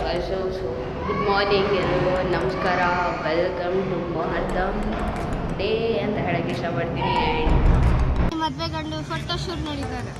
So good morning ಎಲ್ಲರಿಗೂ ನಮಸ್ಕಾರ. Welcome to ಮಹತ್ತಮ್ day ಅಂತ ಹೇಳಕ್ಕೆ ಇಷ್ಟಪಡ್ತೀನಿ. ಆ್ಯಂಡ್ ಮದುವೆ ಗಂಡು ಫೋಟೋ ಶೂಟ್ ನೋಡಿದ್ದಾರೆ.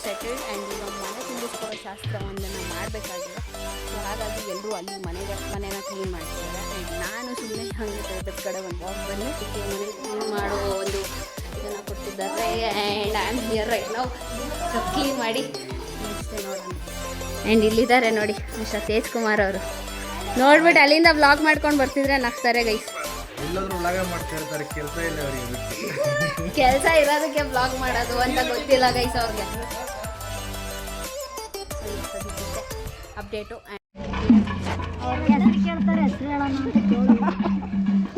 ಸೆಟಲ್ಡ್ ಆ್ಯಂಡ್ ನಮ್ಮ ಮನೆ ತುಂಬಿಸ್ಕೊಳ್ಳೋ ಶಾಸ್ತ್ರವೊಂದನ್ನು ಮಾಡಬೇಕಾಗಿದೆ. ಸೊ ಹಾಗಾಗಿ ಎಲ್ಲರೂ ಅಲ್ಲಿ ಮನೇನ ಕ್ಲೀನ್ ಮಾಡ್ತಿದ್ದಾರೆ. ಆ್ಯಂಡ್ ನಾನು ಸುಮ್ಮನೆ ಹಾಗೆ ತೋಟದ ಕಡೆ ಒಂದು ವಾಕ್ ಬಂದು ಮನೆ ಕ್ಲೀನ್ ಮಾಡೋ ಒಂದು ಇದನ್ನು ಕೊಡ್ತಿದ್ದಾರೆ. And I am here right ನಾವು ಕ್ಲೀನ್ ಮಾಡಿ ನೆಕ್ಸ್ಟ್ ನೋಡೋಣ. ಆ್ಯಂಡ್ ಇಲ್ಲಿದ್ದಾರೆ ನೋಡಿ ಮಿಸ್ಟರ್ ತೇಜ್ ಕುಮಾರ್ ಅವರು. ನೋಡ್ಬಿಟ್ಟು ಅಲ್ಲಿಂದ ವ್ಲಾಗ್ ಮಾಡ್ಕೊಂಡು ಬರ್ತಿದ್ರೆ ನಗ್ತಾರೆ ಗೈಸ್. ಕೆಲಸ ಇರೋದಕ್ಕೆ ಬ್ಲಾಗ್ ಮಾಡೋದು ಅಂತ ಗೊತ್ತಿಲ್ಲ ಗೈಸ್ ಅವ್ರಿಗೆ. ಅಪ್ಡೇಟು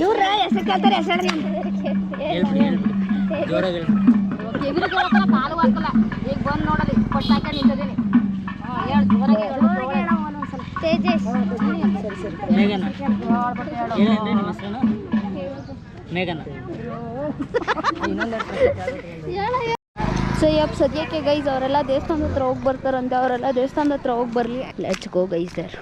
ಇವ್ರ ಹೆಸರು ಕೇಳ್ತಾರೆ. ಹೆಸರು ಕಾಲು ಹಾಕಲ್ಲ. ಈಗ ಬಂದು ನೋಡಲಿ ಕೊಟ್ಟು ಹಾಕಿ ನಿಂತಿದ್ದೀನಿ. ತೇಜಸ್ ಸೊ ಯಪ್ ಸದ್ಯಕ್ಕೆ ಗೈಸ್ ಅವರೆಲ್ಲ ದೇವಸ್ಥಾನದ ಹತ್ರ ಹೋಗಿ ಬರ್ತಾರಂತೆ. ಅವರೆಲ್ಲ ದೇವಸ್ಥಾನದ ಹತ್ರ ಹೋಗಿ ಬರಲಿ. Let's go guys there.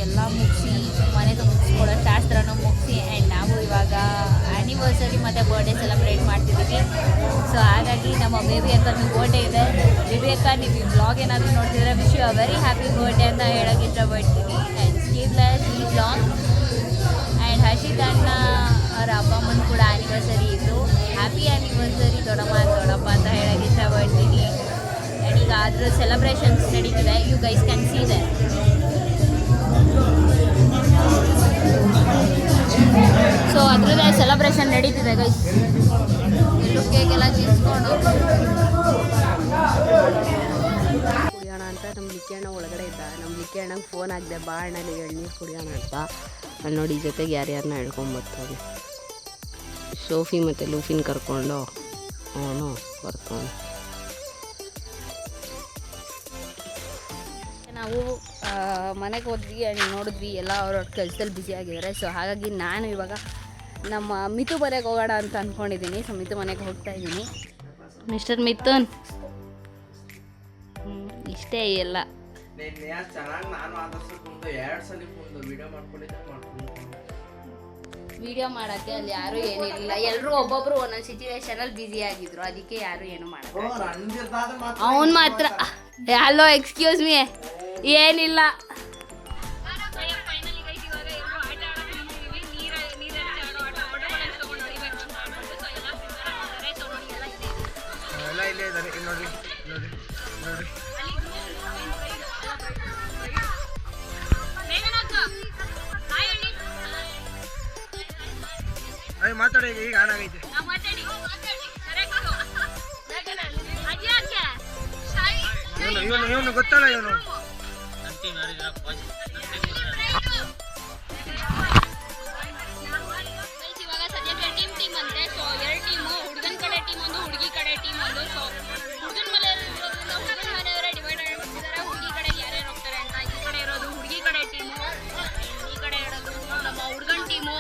ಎಲ್ಲ ಮುಗಿಸಿ ಮನೆಗೆ ಮುಗಿಸ್ಕೊಡೋ ಶಾಸ್ತ್ರನೂ ಮುಗಿಸಿ ಆ್ಯಂಡ್ ನಾವು ಇವಾಗ ಆ್ಯನಿವರ್ಸರಿ ಮತ್ತು ಬರ್ಡೇ ಸೆಲೆಬ್ರೇಟ್ ಮಾಡ್ತಿದ್ದೀವಿ. ಸೊ ಹಾಗಾಗಿ ನಮ್ಮ ಬೇಬಿ ಅಕ್ಕನ ಬರ್ಡೇ ಇದೆ. ಬೇಬಿ ಅಕ್ಕ ನೀವು ಈ ಬ್ಲಾಗ್ ಏನಾದರೂ ನೋಡ್ತಿದ್ರೆ wish you a very happy birthday ಅಂತ ಹೇಳೋಕ್ಕೆ ಇಷ್ಟಪಡ್ತೀನಿ. ಆ್ಯಂಡ್ ಸ್ಲೀವ್ಲೆಸ್ ಈ ಬ್ಲಾಗ್ ಆ್ಯಂಡ್ ಹರ್ಷಿತ್ ಅಣ್ಣ ಅವರ ಅಪ್ಪ ಅಮ್ಮನ ಕೂಡ ಆ್ಯನಿವರ್ಸರಿ ಇತ್ತು. ಹ್ಯಾಪಿ ಆ್ಯನಿವರ್ಸರಿ ದೊಡ್ಡಪ್ಪ ಅಂತ ಹೇಳೋಕ್ಕೆ ಇಷ್ಟಪಡ್ತೀನಿ. ಆ್ಯಂಡ್ ಈಗ ಅದ್ರ ಸೆಲೆಬ್ರೇಷನ್ಸ್ ನಡೀತಿದೆ. You guys can see them. So ಅದ್ರದ್ದೇ ಸೆಲೆಬ್ರೇಷನ್ ನಡೀತಿದೆ ಗೈಸ್. ಎಲ್ಲೂ ಕೇಕೆಲ್ಲ ತಿನ್ಸ್ಕೊಂಡು ಕುಡಿಯೋಣ ಅಂತ ನಮ್ಮ ಲಿಕ್ಕಣ್ಣ ಒಳಗಡೆ ಇದ್ದ. ನಮ್ಮ ಲಿಕ್ಕಣ್ಣಂಗೆ ಫೋನ್ ಹಾಕಿದೆ, ಬಾ ಅಣ್ಣಲ್ಲಿ ಎಳ್ನೀರು ಕುಡಿಯೋಣ ಅಂತ. ಅಲ್ಲಿ ನೋಡಿ ಜೊತೆಗೆ ಯಾರ್ಯಾರನ್ನ ಹೇಳ್ಕೊಂಬರ್ತಾನೆ. ಸೋಫಿ ಮತ್ತು ಲೂಫಿನ್ ಕರ್ಕೊಂಡು ಅವನು ಬರ್ತಾನೆ. ನಾವು ಮನೆಗೆ ಹೋದ್ವಿ ಆ್ಯಂಡ್ ನೋಡಿದ್ವಿ ಎಲ್ಲ ಅವ್ರವ್ರ ಕೆಲಸದಲ್ಲಿ ಬ್ಯುಸಿ ಆಗಿದ್ದಾರೆ. ಸೊ ಹಾಗಾಗಿ ನಾನು ಇವಾಗ ನಮ್ಮ ಮಿತು ಮನೆಗೆ ಹೋಗೋಣ ಅಂತ ಅಂದ್ಕೊಂಡಿದ್ದೀನಿ. ಸೊ ಮಿತು ಮನೆಗೆ ಹೋಗ್ತಾ ಇದ್ದೀನಿ. ಮಿಸ್ಟರ್ ಮಿಥುನ್ ಇಷ್ಟೇ ಎಲ್ಲ ವಿಡಿಯೋ ಮಾಡೋಕ್ಕೆ ಅಲ್ಲಿ ಯಾರೂ ಏನಿರಲಿಲ್ಲ. ಎಲ್ಲರೂ ಒಬ್ಬೊಬ್ರು ಒಂದೊಂದು ಸಿಚುವೇಶನಲ್ಲಿ ಬ್ಯುಸಿ ಆಗಿದ್ರು, ಅದಕ್ಕೆ ಯಾರು ಏನು ಮಾಡೋದು. ಅವನು ಮಾತ್ರ ಹಲೋ ಎಕ್ಸ್ಕ್ಯೂಸ್ ಮೀ ಏನಿಲ್ಲ. ಮಾತಾಡಿ ಈಗ ಆನ್ ಆಗೈತೆ. ಇವನು ಗೊತ್ತಲ್ಲ ಇವನು ಇವಾಗ ಸದ್ಯಕ್ಕೆ ಟೀಮ್ ಅಂತೆ. ಸೊ 2 ಟೀಮು, ಹುಡುಗನ ಕಡೆ ಟೀಮ್ ಒಂದು, ಹುಡುಗಿ ಕಡೆ ಟೀಮ್ ಒಂದು. ಸೊ ಹುಡುಗನ ಮನೆಯವರೇ ಡಿವೈಡ್ ಆಗಿಬಿಟ್ಟಿದ್ದಾರೆ. ಹುಡುಗಿ ಕಡೆ ಯಾರ್ಯಾರು ಹೋಗ್ತಾರೆ ಅಂತ. ಈ ಕಡೆ ಇರೋದು ಹುಡುಗಿ ಕಡೆ ಟೀಮು, ಈ ಕಡೆ ಇರೋದು ನಮ್ಮ ಹುಡುಗನ ಟೀಮು.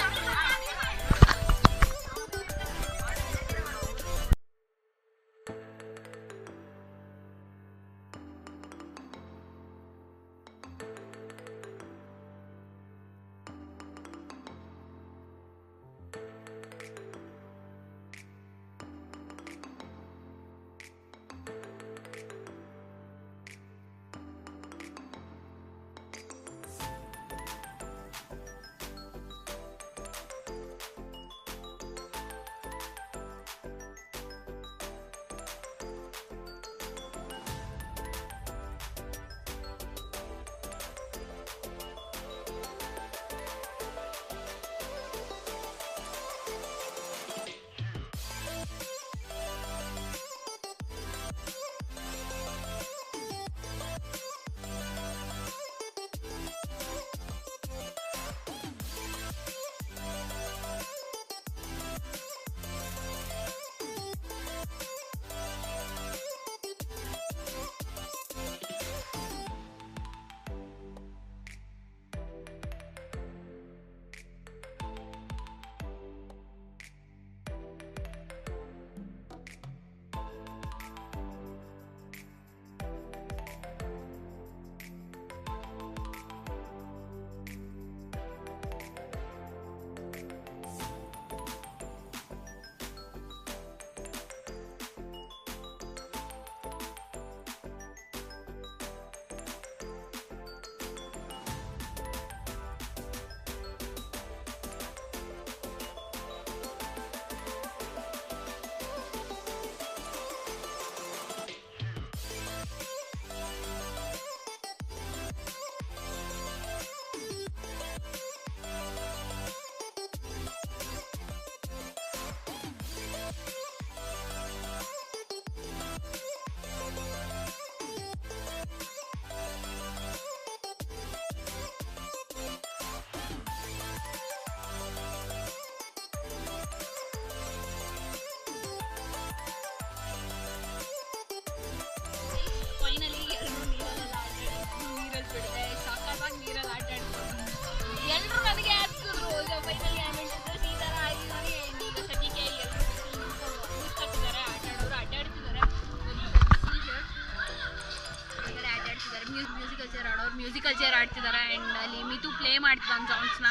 ಆಡ್ತಿದ್ದಾರೆ ಆ್ಯಂಡ್ ಅಲ್ಲಿ ಮಿತು ಪ್ಲೇ ಮಾಡ್ತಿದ್ದಾನೆ ಸಾಂಗ್ಸ್ನ.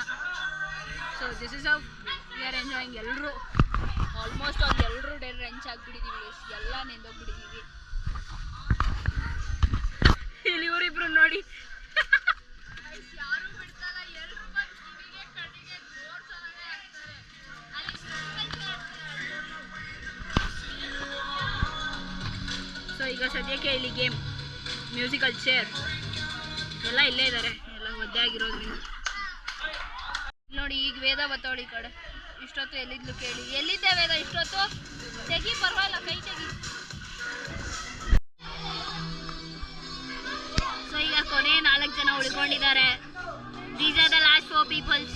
So this is we are enjoying. ಎಲ್ಲರೂ ಆಲ್ಮೋಸ್ಟ್ ಆಲ್ ಎಲ್ಲರೂ ರೆಂಚ್ ಆಗಿಬಿಟ್ಟಿದ್ದೀವಿ, ಎಲ್ಲ ನೆಂದೋಗ್ಬಿಟ್ಟಿದ್ದೀವಿ. ಇಲ್ಲಿ ಇವರಿಬ್ರು ನೋಡಿ ಯಾರು ಬಿಡ್ತಾರ, ಎಲ್ಲರೂ ಕಣ್ಣಿಗೆ ಜೋರ್ಸೋದೇ ಆಗ್ತಾರೆ. ಸೊ ಈಗ ಸದ್ಯಕ್ಕೆ ಇಲ್ಲಿ ಗೇಮ್ ಮ್ಯೂಸಿಕಲ್ ಚೇರ್ ಎಲ್ಲ ಇಲ್ಲೇ ಇದ್ದಾರೆ, ಎಲ್ಲ ಒದ್ದೆ ಆಗಿರೋದ್ರಿಂದ. ನೋಡಿ ಈಗ ವೇದ ಬತ್ತವಳಿ ಕಡೆ. ಇಷ್ಟೊತ್ತು ಎಲ್ಲಿದ್ಲು ಕೇಳಿ, ಎಲ್ಲಿದ್ದೆ ವೇದ ಇಷ್ಟೊತ್ತು? ತೆಗಿ, ಪರವಾಗಿಲ್ಲ, ಕೈ ತೆಗಿ. ಸೊ ಈಗ ಕೊನೆ 4 ಜನ ಉಳ್ಕೊಂಡಿದ್ದಾರೆ. These are the last 4 peoples.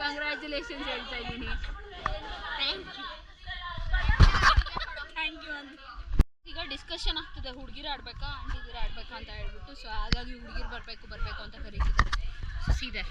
Congratulations ಹೇಳ್ತಾ ಇದ್ದೀನಿ. ಥ್ಯಾಂಕ್ ಯು ಅಂತ. ಈಗ ಡಿಸ್ಕಷನ್ ಆಗ್ತಿದೆ, ಹುಡುಗಿರು ಆಡ್ಬೇಕಾ ಆಂಟಿದಿರು ಆಡ್ಬೇಕಾ ಅಂತ ಹೇಳ್ಬಿಟ್ಟು. ಸೊ ಹಾಗಾಗಿ ಹುಡುಗಿರು ಬರಬೇಕು ಅಂತ ಕರೀತಿದ್ದಾರೆ. ಸೊ ಸೀದೆ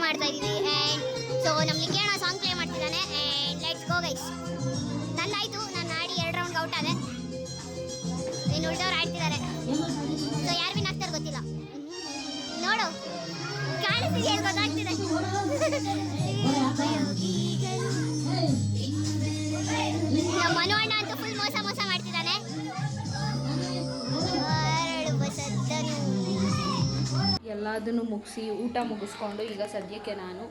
ಮಾಡ್ತಾ ಇದ್ದೀವಿ. ಆ್ಯಂಡ್ ಸೊ ನಮ್ಮ ಲಿಖಿಯಣ್ಣ ಸಾಂಗ್ ಪ್ಲೇ ಮಾಡ್ತಿದ್ದಾನೆ. And let's go guys. ನಂದಾಯಿತು, ನಾನು ಆಡಿ 2 ರೌಂಡ್ ಔಟ್ ಆದೆ. ಇನ್ನು ಉಳಿದವ್ರು ಆಡ್ತಿದ್ದಾರೆ. ಸೊ ಯಾರು ವಿನ್ ಆಗ್ತಾರೆ ಗೊತ್ತಿಲ್ಲ. ನೋಡು ಕಾಣಿಸ್ತಿದೆ, ಗೊತ್ತಾಗ್ತಿದೆ. ನಮ್ಮ ಮನು ಅಣ್ಣ ಅಂತೂ ಫುಲ್ ಮೋಸ ಮಾಡ್ತಿದ್ದಾನೆ. ಎಲ್ಲದನ್ನು ಮುಗಿಸಿ ಊಟ ಮುಗಿಸ್ಕೊಂಡು ಈಗ ಸದ್ಯಕ್ಕೆ ನಾನು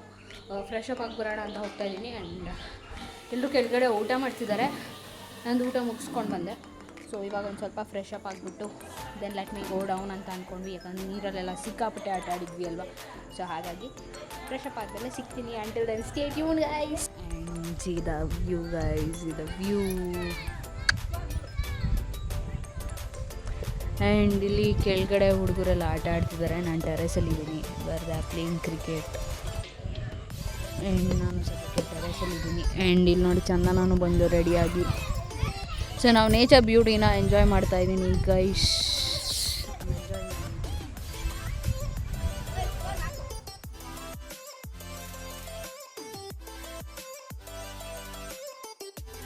ಫ್ರೆಶ್ ಅಪ್ ಆಗಿ ಬರೋಣ ಅಂತ ಹೋಗ್ತಾ ಇದ್ದೀನಿ. ಆ್ಯಂಡ್ ಎಲ್ಲರೂ ಕೆಳಗಡೆ ಊಟ ಮಾಡ್ತಿದ್ದಾರೆ. ನಂದು ಊಟ ಮುಗಿಸ್ಕೊಂಡು ಬಂದೆ. ಸೊ ಇವಾಗ ಒಂದು ಸ್ವಲ್ಪ ಫ್ರೆಶ್ ಅಪ್ ಆಗಿಬಿಟ್ಟು then let me go down ಅಂತ ಅಂದ್ಕೊಂಡ್ವಿ. ಯಾಕಂದರೆ ನೀರಲ್ಲೆಲ್ಲ ಸಿಕ್ಕಾಪಟ್ಟೆ ಆಟ ಆಡಿದ್ವಿ ಅಲ್ವಾ. ಸೊ ಹಾಗಾಗಿ ಫ್ರೆಶ್ ಅಪ್ ಆದಮೇಲೆ ಸಿಗ್ತೀನಿ. Until then stay tuned guys. And see the view guys, the view. And ಇಲ್ಲಿ ಕೆಳಗಡೆ ಹುಡುಗರೆಲ್ಲ ಆಟ ಆಡ್ತಿದ್ದಾರೆ. ನಾನು ಟೆರೆಸಲ್ಲಿದ್ದೀನಿ. They are playing cricket. And ನಾನು ಸದ್ಯಕ್ಕೆ ಟೆರೆಸಲ್ಲಿದ್ದೀನಿ. ಆ್ಯಂಡ್ ಇಲ್ಲಿ ನೋಡಿ ಚಂದನೂ ಬಂದು ರೆಡಿಯಾಗಿ. ಸೊ ನಾವು ನೇಚರ್ ಬ್ಯೂಟಿನ ಎಂಜಾಯ್ ಮಾಡ್ತಾಯಿದ್ದೀನಿ ಗೈಸ್.